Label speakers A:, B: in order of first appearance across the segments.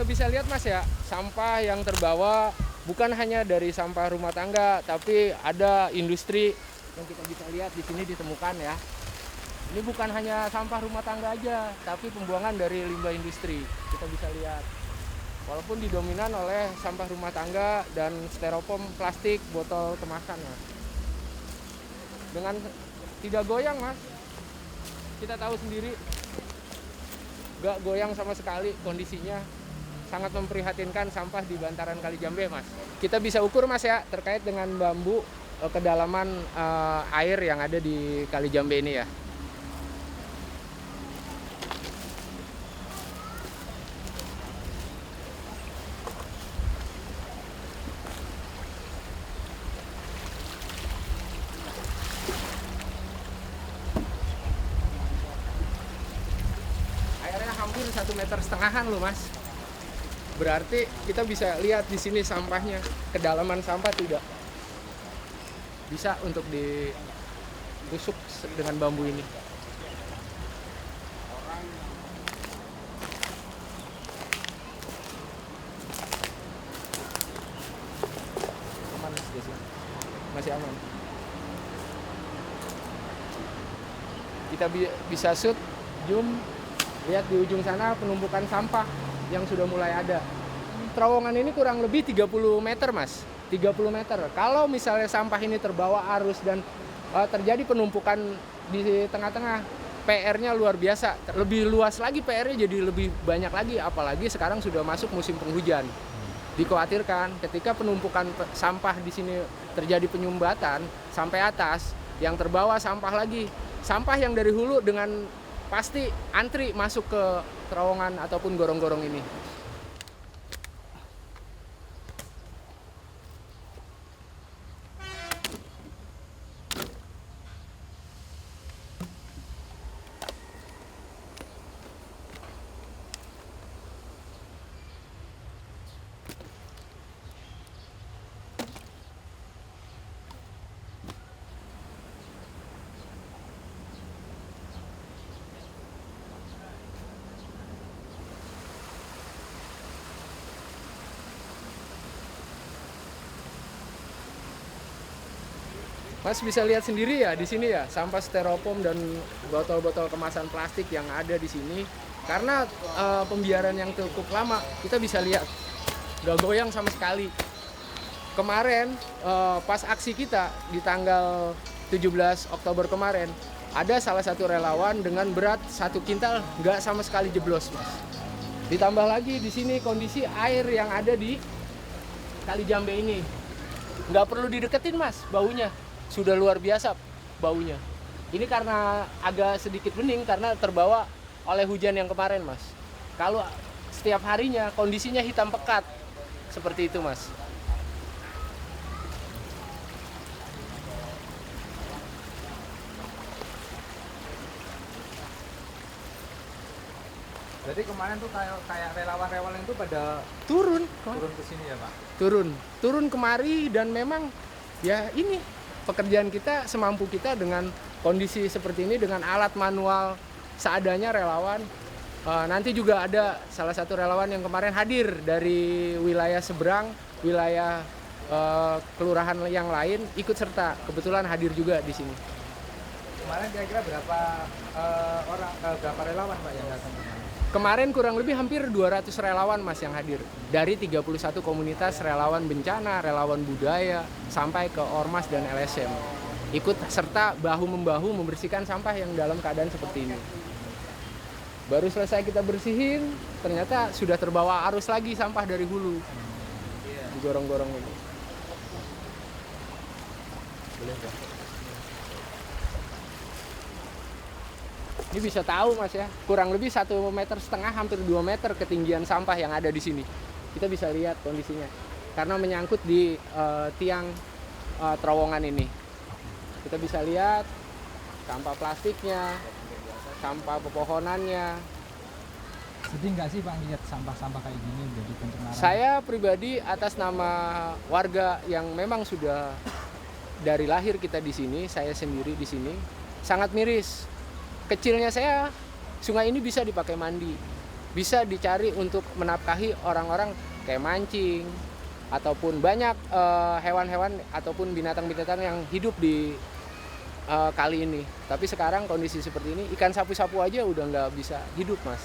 A: kita bisa lihat Mas ya, sampah yang terbawa bukan hanya dari sampah rumah tangga, tapi ada industri yang kita bisa lihat di sini ditemukan ya. Ini bukan hanya sampah rumah tangga aja, tapi pembuangan dari limbah industri. Kita bisa lihat. Walaupun didominan oleh sampah rumah tangga dan styrofoam, plastik, botol kemasan Mas. Dengan tidak goyang Mas. Kita tahu sendiri nggak goyang sama sekali kondisinya, sangat memprihatinkan sampah di bantaran Kali Jambe Mas. Kita bisa ukur Mas ya terkait dengan bambu kedalaman air yang ada di Kali Jambe ini ya. Hampir 1,5 meter loh Mas. Berarti kita bisa lihat di sini sampahnya, kedalaman sampah tidak bisa untuk ditusuk dengan bambu ini. Aman masih aman. Kita bisa shoot, zoom. Lihat di ujung sana penumpukan sampah yang sudah mulai ada. Terowongan ini kurang lebih 30 meter Mas. 30 meter. Kalau misalnya sampah ini terbawa arus dan terjadi penumpukan di tengah-tengah, PR-nya luar biasa. Lebih luas lagi PR-nya, jadi lebih banyak lagi. Apalagi sekarang sudah masuk musim penghujan. Dikhawatirkan ketika penumpukan sampah di sini terjadi penyumbatan sampai atas, yang terbawa sampah lagi. Sampah yang dari hulu dengan pasti antri masuk ke terowongan ataupun gorong-gorong ini. Mas bisa lihat sendiri ya di sini ya, sampah styrofoam dan botol-botol kemasan plastik yang ada di sini. Karena pembiaran yang cukup lama, kita bisa lihat nggak goyang sama sekali. Kemarin pas aksi kita di tanggal 17 Oktober kemarin, ada salah satu relawan dengan berat 1 kintal nggak sama sekali jeblos Mas. Ditambah lagi di sini kondisi air yang ada di Kali Jambe ini, nggak perlu dideketin Mas, baunya sudah luar biasa baunya. Ini karena agak sedikit bening karena terbawa oleh hujan yang kemarin Mas. Kalau setiap harinya kondisinya hitam pekat seperti itu Mas.
B: Berarti kemarin tuh kayak relawan-relawan itu pada
A: Turun
B: ke sini ya Pak?
A: Turun kemari, dan memang ya ini pekerjaan kita semampu kita dengan kondisi seperti ini, dengan alat manual seadanya relawan. Nanti juga ada salah satu relawan yang kemarin hadir dari wilayah seberang, wilayah kelurahan yang lain ikut serta, kebetulan hadir juga di sini.
B: Kemarin kira-kira berapa berapa relawan Pak yang datang?
A: Kemarin kurang lebih hampir 200 relawan Mas yang hadir. Dari 31 komunitas relawan bencana, relawan budaya, sampai ke Ormas dan LSM. Ikut serta bahu-membahu membersihkan sampah yang dalam keadaan seperti ini. Baru selesai kita bersihin, ternyata sudah terbawa arus lagi sampah dari hulu. Di gorong-gorong ini. Boleh Pak? Ini bisa tahu Mas ya, kurang lebih 1,5 meter, hampir 2 meter ketinggian sampah yang ada di sini. Kita bisa lihat kondisinya, karena menyangkut di tiang terowongan ini. Kita bisa lihat sampah plastiknya, sampah pepohonannya.
B: Sedih nggak sih Pak lihat sampah-sampah kayak gini jadi pencemaran?
A: Saya pribadi atas nama warga yang memang sudah dari lahir kita di sini, saya sendiri di sini, sangat miris. Kecilnya saya, sungai ini bisa dipakai mandi. bisa dicari untuk menafkahi orang-orang kayak mancing ataupun banyak hewan-hewan ataupun binatang-binatang yang hidup di kali ini. Tapi sekarang kondisi seperti ini, ikan sapu-sapu aja udah nggak bisa hidup, Mas.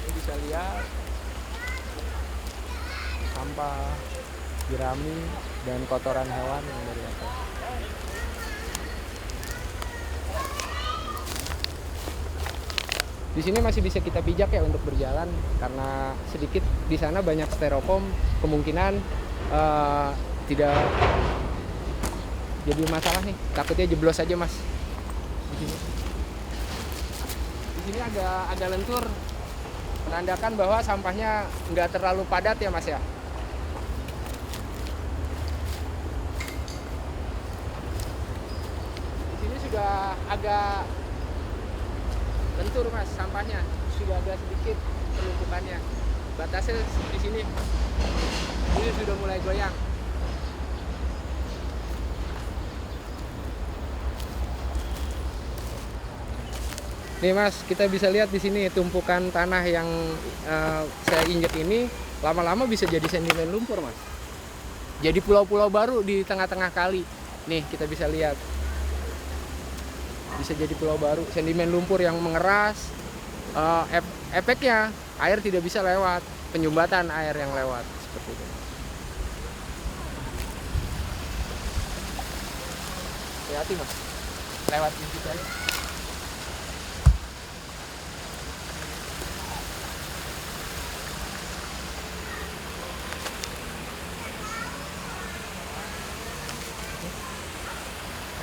A: Ini bisa lihat sampah, jerami, dan kotoran hewan yang dari atas. Di sini masih bisa kita pijak ya untuk berjalan karena sedikit di sana banyak styrofoam, kemungkinan tidak jadi masalah nih. Takutnya jeblos aja, Mas. Di sini. Di sini agak lentur, menandakan bahwa sampahnya nggak terlalu padat ya, Mas ya. Di sini sudah agak lentur, Mas, sampahnya sudah ada sedikit penumpukannya. Batasnya di sini ini sudah mulai goyang. Nih, Mas, kita bisa lihat di sini tumpukan tanah yang saya injek ini lama-lama bisa jadi sedimen lumpur, Mas. Jadi pulau-pulau baru di tengah-tengah kali. Nih, kita bisa lihat. Bisa jadi pulau baru, sedimen lumpur yang mengeras. Efeknya air tidak bisa lewat, penyumbatan air yang lewat seperti itu. Hati-hati, Mas, lewat dikit aja.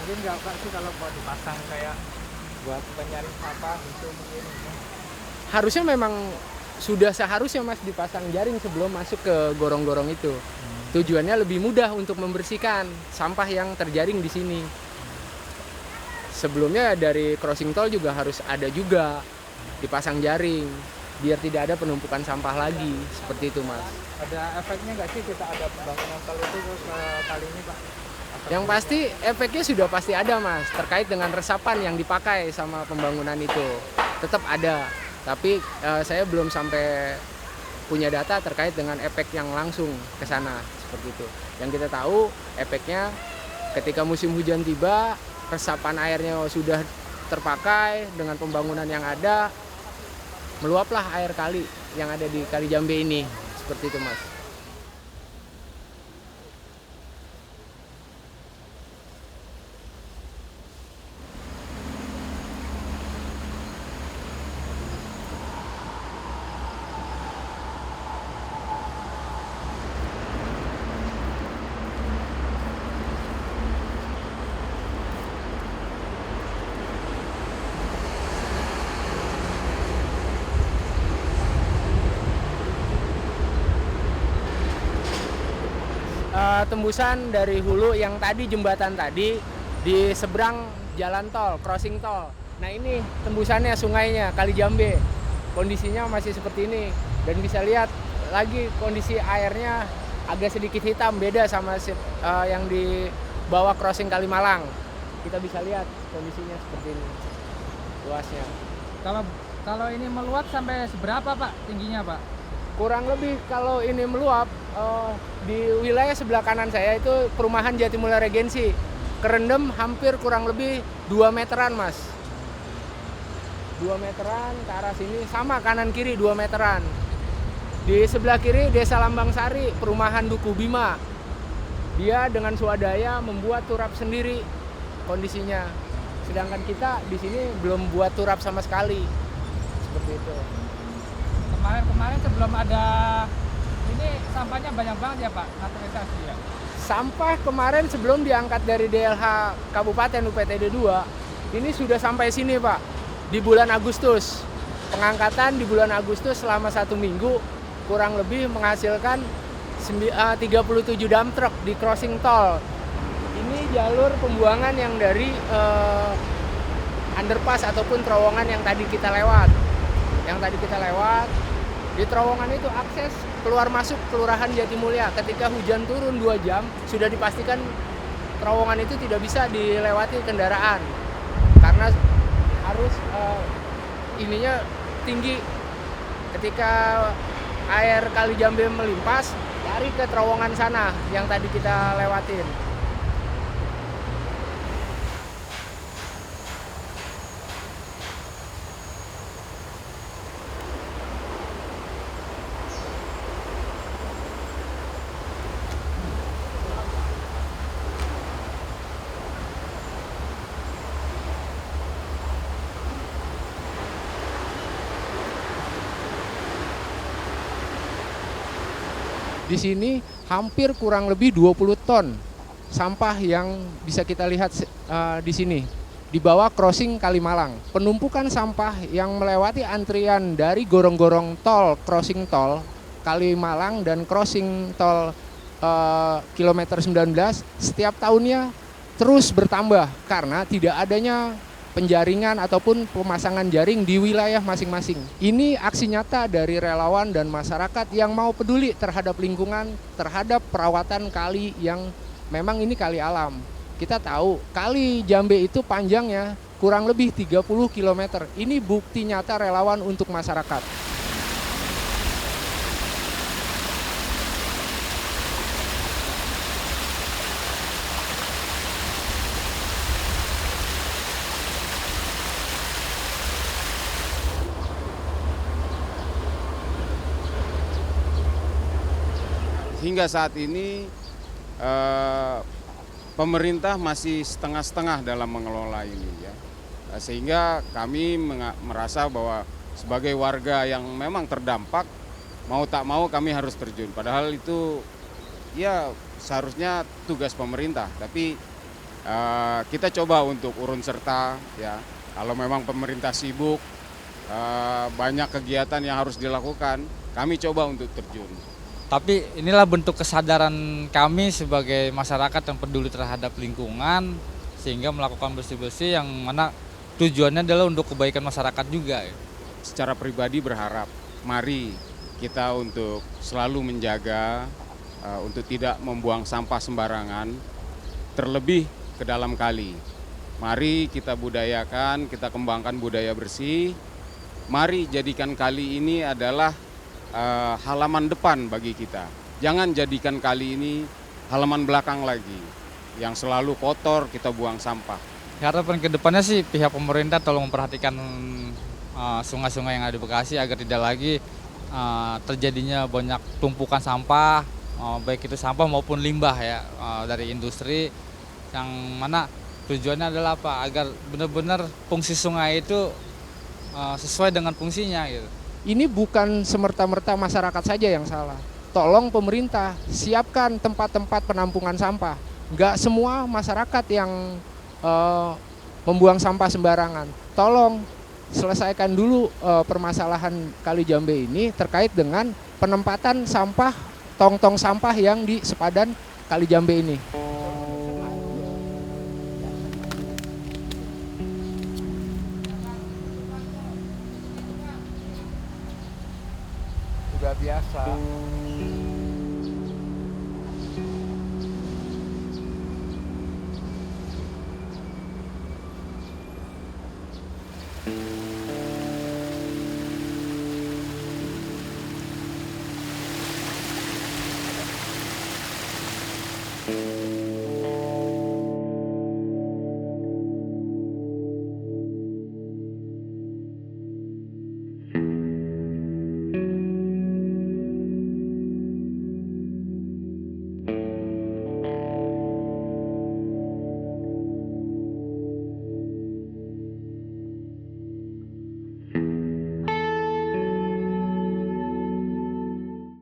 B: Mungkin nggak Pak sih kalau mau dipasang kayak buat penyaring sampah gitu mungkin.
A: Harusnya memang sudah seharusnya, Mas, dipasang jaring sebelum masuk ke gorong-gorong itu. Tujuannya lebih mudah untuk membersihkan sampah yang terjaring di sini. Sebelumnya dari crossing tol juga harus ada juga dipasang jaring biar tidak ada penumpukan sampah lagi seperti itu, Mas.
B: Ada efeknya nggak sih kita ada pembangunan tol itu kali ini, Pak?
A: Yang pasti efeknya sudah pasti ada, Mas, terkait dengan resapan yang dipakai sama pembangunan itu. Tetap ada, tapi saya belum sampai punya data terkait dengan efek yang langsung ke sana seperti itu. Yang kita tahu efeknya ketika musim hujan tiba, resapan airnya sudah terpakai dengan pembangunan yang ada, meluaplah air kali yang ada di Kali Jambe ini. Seperti itu, Mas. Tembusan dari hulu yang tadi jembatan tadi di seberang jalan tol, crossing tol. Nah, ini tembusannya sungainya Kali Jambe. Kondisinya masih seperti ini dan bisa lihat lagi kondisi airnya agak sedikit hitam, beda sama yang di bawah crossing Kalimalang. Kita bisa lihat kondisinya seperti ini. Luasnya.
B: Kalau ini meluap sampai seberapa, Pak, tingginya, Pak?
A: Kurang lebih kalau ini meluap di wilayah sebelah kanan saya itu perumahan Jatimulya Regensi. Kerendam hampir kurang lebih 2 meteran, Mas. 2 meteran ke arah sini, sama kanan kiri 2 meteran. Di sebelah kiri Desa Lambang Sari, perumahan Duku Bima. Dia dengan swadaya membuat turap sendiri kondisinya. Sedangkan kita di sini belum buat turap sama sekali. Seperti itu.
B: Kemarin sebelum ada ini sampahnya banyak banget ya, Pak, naturalisasi ya?
A: Sampah kemarin sebelum diangkat dari DLH Kabupaten UPTD 2, ini sudah sampai sini Pak, di bulan Agustus. Pengangkatan di bulan Agustus selama 1 minggu kurang lebih menghasilkan 37 dump truck di crossing tol. Ini jalur pembuangan yang dari underpass ataupun terowongan yang tadi kita lewat. Di terowongan itu akses keluar masuk Kelurahan Jatimulya. Ketika hujan turun 2 jam, sudah dipastikan terowongan itu tidak bisa dilewati kendaraan. Karena harus ininya tinggi. Ketika air Kali Jambe melimpas, lari ke terowongan sana yang tadi kita lewatin. Di sini hampir kurang lebih 20 ton sampah yang bisa kita lihat di sini di bawah crossing Kalimalang. Penumpukan sampah yang melewati antrian dari gorong-gorong tol, crossing tol Kalimalang dan crossing tol kilometer 19 setiap tahunnya terus bertambah karena tidak adanya penjaringan ataupun pemasangan jaring di wilayah masing-masing. Ini aksi nyata dari relawan dan masyarakat yang mau peduli terhadap lingkungan, terhadap perawatan kali yang memang ini kali alam. Kita tahu Kali Jambe itu panjangnya kurang lebih 30 km. Ini bukti nyata relawan untuk masyarakat.
C: Hingga saat ini pemerintah masih setengah-setengah dalam mengelola ini ya. Sehingga kami merasa bahwa sebagai warga yang memang terdampak, mau tak mau kami harus terjun. Padahal itu ya seharusnya tugas pemerintah, tapi kita coba untuk urun serta ya. Kalau memang pemerintah sibuk, banyak kegiatan yang harus dilakukan, kami coba untuk terjun.
B: Tapi inilah bentuk kesadaran kami sebagai masyarakat yang peduli terhadap lingkungan, sehingga melakukan bersih-bersih yang mana tujuannya adalah untuk kebaikan masyarakat juga.
C: Secara pribadi berharap, mari kita untuk selalu menjaga, untuk tidak membuang sampah sembarangan, terlebih ke dalam kali. Mari kita budayakan, kita kembangkan budaya bersih. Mari jadikan kali ini adalah halaman depan bagi kita. Jangan jadikan kali ini halaman belakang lagi yang selalu kotor, kita buang sampah.
B: Harapan ke depannya sih pihak pemerintah tolong memperhatikan sungai-sungai yang ada di Bekasi agar tidak lagi terjadinya banyak tumpukan sampah, baik itu sampah maupun limbah ya dari industri, yang mana tujuannya adalah apa? Agar benar-benar fungsi sungai itu sesuai dengan fungsinya gitu.
A: Ini bukan semerta-merta masyarakat saja yang salah. Tolong pemerintah siapkan tempat-tempat penampungan sampah. Nggak semua masyarakat yang membuang sampah sembarangan. Tolong selesaikan dulu permasalahan Kali Jambe ini terkait dengan penempatan sampah, tong-tong sampah yang di sepadan Kali Jambe ini.
B: Sudah biasa.